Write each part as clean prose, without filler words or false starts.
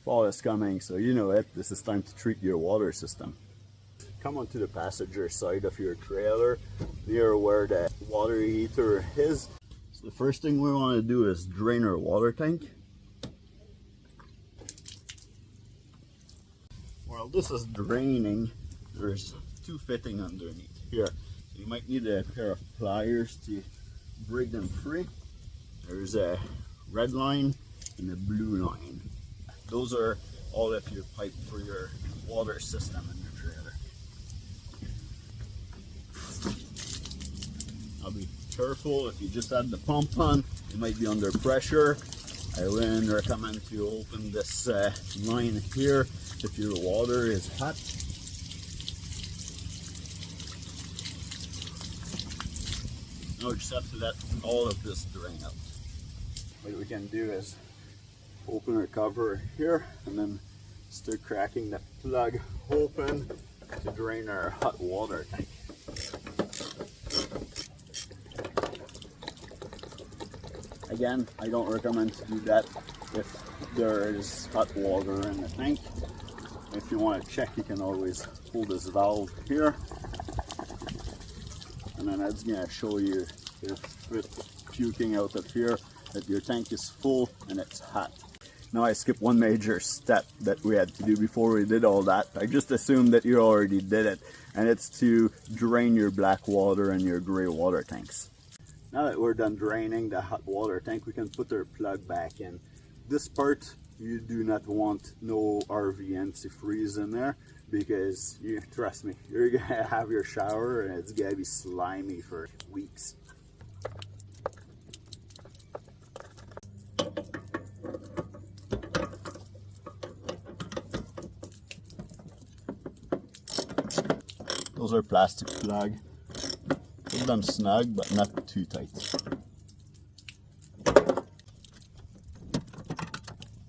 fall is coming, so you know it. This is time to treat your water system. Come onto the passenger side of your trailer, near where the water heater is. So the first thing we want to do is drain our water tank. While this is draining, there's two fittings underneath here. You might need a pair of pliers to break them free. There's a red line and a blue line. Those are all of your pipe for your water system in your trailer. Now be careful, if you just had the pump on, you might be under pressure. I wouldn't recommend to open this line here if your water is hot. Now we just have to let all of this drain out. What we can do is open our cover here and then start cracking the plug open to drain our hot water tank. Again, I don't recommend to do that if there is hot water in the tank. If you want to check, you can always pull this valve here, and then that's going to show you if it's puking out of here that your tank is full and it's hot. Now I skipped one major step that we had to do before we did all that. I just assumed that you already did it, and it's to drain your black water and your gray water tanks. Now that we're done draining the hot water tank, we can put our plug back in. This part, you do not want no RV antifreeze in there, because trust me, you're gonna have your shower and it's gonna be slimy for weeks. Those are plastic plug. Put them snug, but not too tight.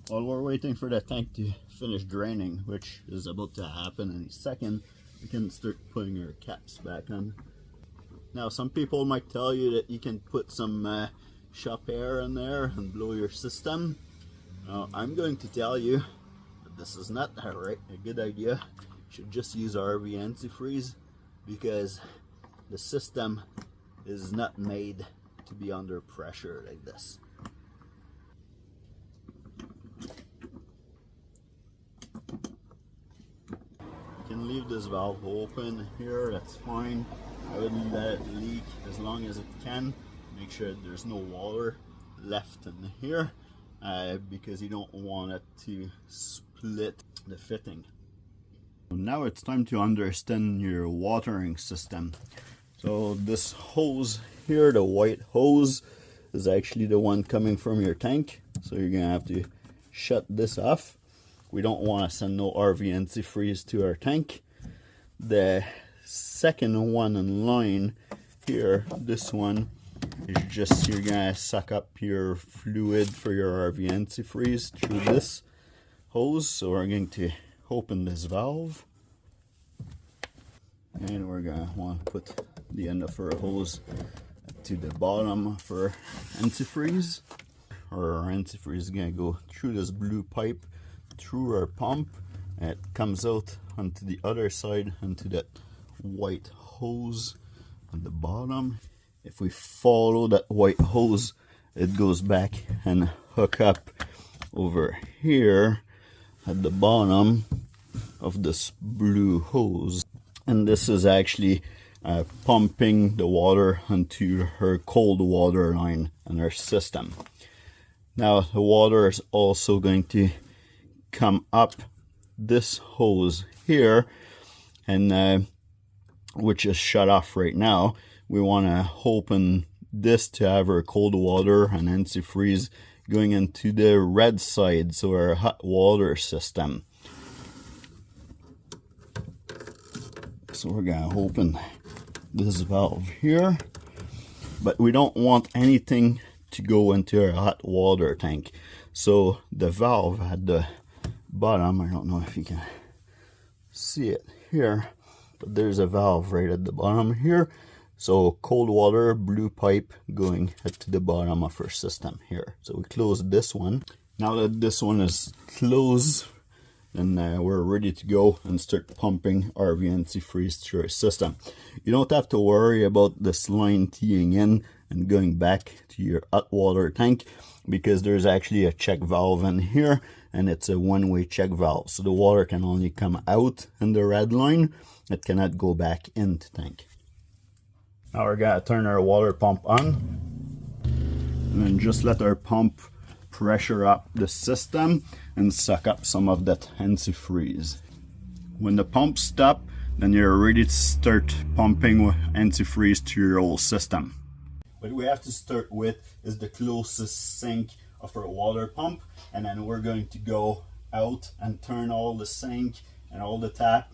While we're waiting for the tank to finish draining, which is about to happen any second, we can start putting our caps back on. Now, some people might tell you that you can put some shop air in there and blow your system. I'm going to tell you that this is not a good idea. You should just use RV antifreeze, because the system is not made to be under pressure like this. You can leave this valve open here, that's fine. I wouldn't let it leak as long as it can. Make sure there's no water left in here, because you don't want it to split the fitting. Now it's time to understand your watering system. So this hose here, the white hose, is actually the one coming from your tank. So you're gonna have to shut this off. We don't want to send no RV antifreeze to our tank. The second one in line here, this one, is just you're gonna suck up your fluid for your RV antifreeze through this hose. So we're going to open this valve, and we're gonna want to put the end of our hose to the bottom for antifreeze. Our antifreeze is gonna go through this blue pipe, through our pump, and it comes out onto the other side, onto that white hose on the bottom. If we follow that white hose, it goes back and hook up over here at the bottom of this blue hose. And this is actually pumping the water onto her cold water line in our system. Now the water is also going to come up this hose here, and which is shut off right now. We want to open this to have our cold water and antifreeze going into the red side, so our hot water system. So we're gonna open this valve here, but we don't want anything to go into our hot water tank. So the valve at the bottom, I don't know if you can see it here, but there's a valve right at the bottom here. So cold water, blue pipe going to the bottom of our system here. So we close this one. Now that this one is closed, then we're ready to go and start pumping RV antifreeze through our system. You don't have to worry about this line teeing in and going back to your hot water tank, because there's actually a check valve in here, and it's a one-way check valve, so the water can only come out in the red line. It cannot go back into the tank. Now we're gonna turn our water pump on and then just let our pump pressure up the system and suck up some of that antifreeze. When the pump stops, then you're ready to start pumping antifreeze to your whole system. What we have to start with is the closest sink of our water pump, and then we're going to go out and turn all the sink and all the tap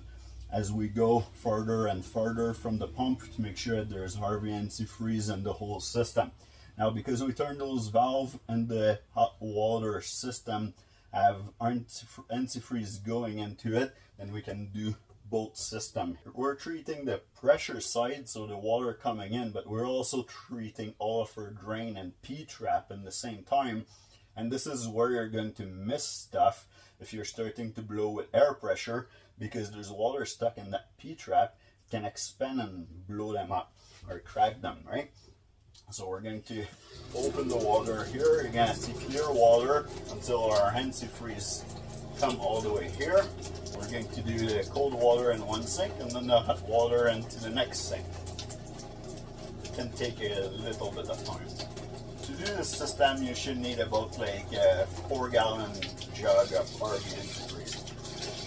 as we go further and further from the pump to make sure that there's RV antifreeze in the whole system. Now, because we turn those valves and the hot water system have antifreeze going into it, then we can do both systems. We're treating the pressure side, so the water coming in, but we're also treating all of our drain and P-trap in the same time. And this is where you're going to miss stuff if you're starting to blow with air pressure, because there's water stuck in that P-trap. It can expand and blow them up or crack them, right? So we're going to open the water here. You're going to see clear water until our antifreeze come all the way here. We're going to do the cold water in one sink and then the hot water into the next sink. It can take a little bit of time. To do this system, you should need about like a 4-gallon jug of RV antifreeze.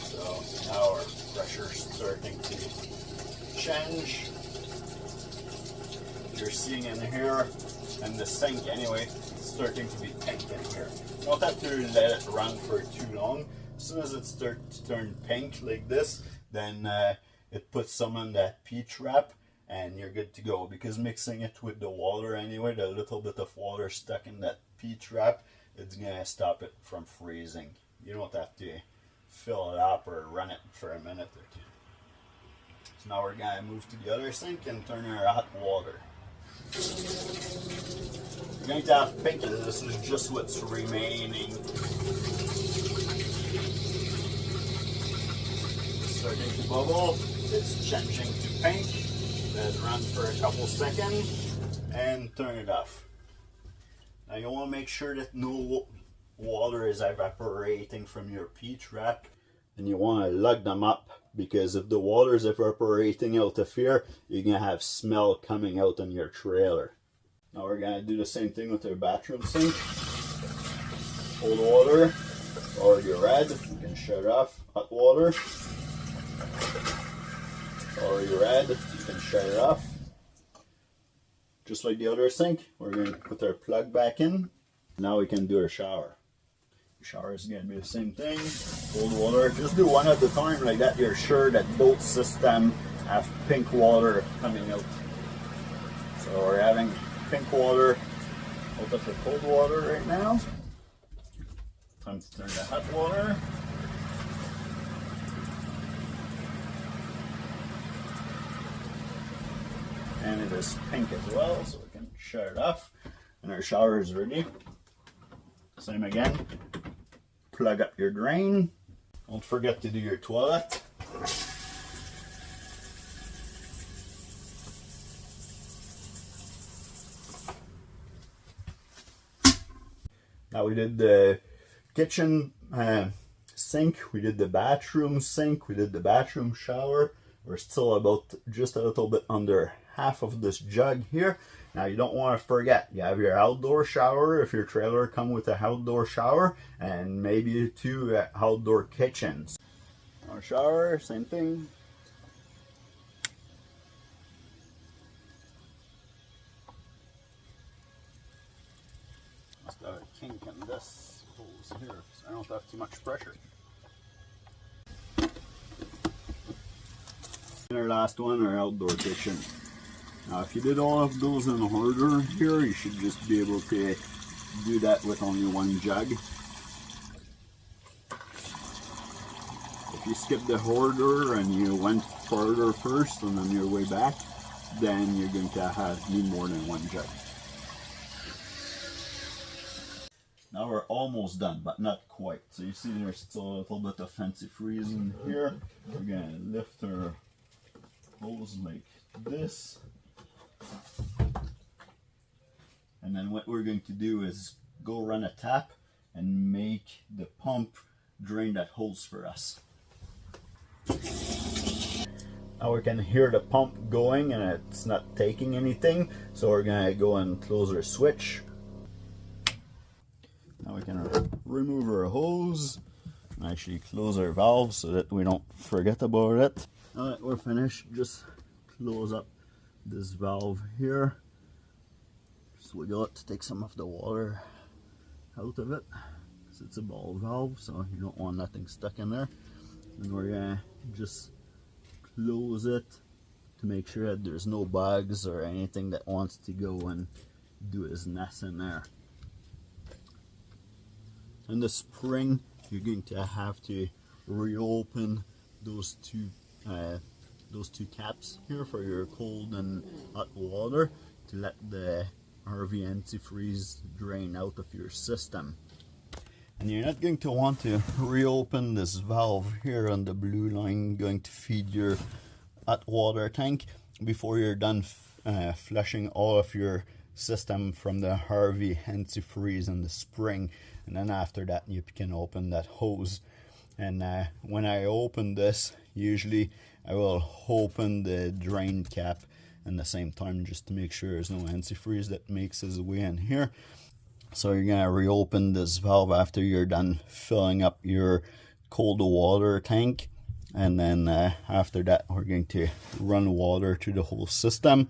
So now our pressure is starting to change. You're seeing in here, and the sink anyway, it's starting to be pink in here. You don't have to let it run for too long. As soon as it starts to turn pink like this, then it puts some in that P-trap and you're good to go. Because mixing it with the water anyway, the little bit of water stuck in that P-trap, it's gonna stop it from freezing. You don't have to fill it up or run it for a minute or two. So now we're gonna move to the other sink and turn our hot water. We're going to have pink, and this is just what's remaining. It's starting to bubble, it's changing to pink. Let it run for a couple seconds and turn it off. Now you want to make sure that no water is evaporating from your P-trap, and you want to lug them up, because if the water is evaporating out of here, you're going to have smell coming out on your trailer. Now we're going to do the same thing with our bathroom sink. Cold water, already red, you can shut it off. Hot water, already red, you can shut it off. Just like the other sink, we're going to put our plug back in. Now we can do our shower. Shower is going to be the same thing. Cold water, just do one at a time, like that you're sure that both systems have pink water coming out. So we're having pink water out of the cold water right now. Time to turn the hot water. And it is pink as well, so we can shut it off. And our shower is ready. Same again. Plug up your drain. Don't forget to do your toilet. Now we did the kitchen sink, we did the bathroom sink, we did the bathroom shower. We're still about just a little bit under half of this jug here. Now you don't want to forget, you have your outdoor shower if your trailer comes with an outdoor shower, and maybe 2 outdoor kitchens. Our shower, same thing. Just got a kink in this hose here, so I don't have too much pressure. And our last one, our outdoor kitchen. Now if you did all of those in order here, you should just be able to do that with only one jug. If you skip the order and you went further first and on your way back, then you're going to need more than one jug. Now we're almost done, but not quite. So you see there's still a little bit of antifreeze in here. We're gonna lift our hose like this. And then what we're going to do is go run a tap and make the pump drain that hose for us. Now we can hear the pump going and it's not taking anything, so we're gonna go and close our switch. Now we can remove our hose and actually close our valve so that we don't forget about it. Now that we're finished, just close up this valve here. Just wiggle it to take some of the water out of it. It's a ball valve, so you don't want nothing stuck in there. And we're gonna just close it to make sure that there's no bugs or anything that wants to go and do his nest in there. And the spring, you're going to have to reopen those two caps here for your cold and hot water to let the RV antifreeze drain out of your system. And you're not going to want to reopen this valve here on the blue line going to feed your hot water tank before you're done flushing all of your system from the RV antifreeze in the spring. And then after that you can open that hose. And when I open this, usually I will open the drain cap at the same time just to make sure there's no antifreeze that makes its way in here. So you're gonna reopen this valve after you're done filling up your cold water tank, and then after that we're going to run water to the whole system.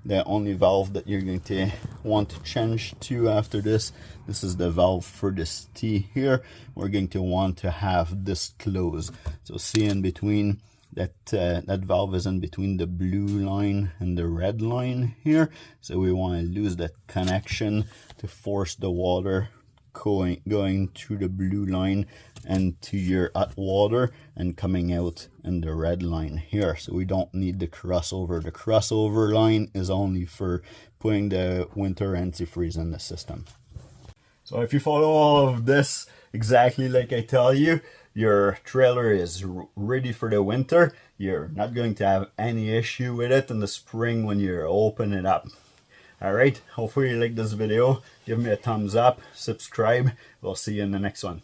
The only valve that you're going to want to change to after this is the valve for this T here. We're going to want to have this closed. So see in between that that valve is in between the blue line and the red line here, so we want to lose that connection to force the water going through the blue line and to your hot water and coming out in the red line here. So we don't need the crossover. The crossover line is only for putting the winter antifreeze in the system. So if you follow all of this exactly like I tell you, your trailer is ready for the winter. You're not going to have any issue with it in the spring when you open it up. Alright, hopefully you like this video. Give me a thumbs up, subscribe. We'll see you in the next one.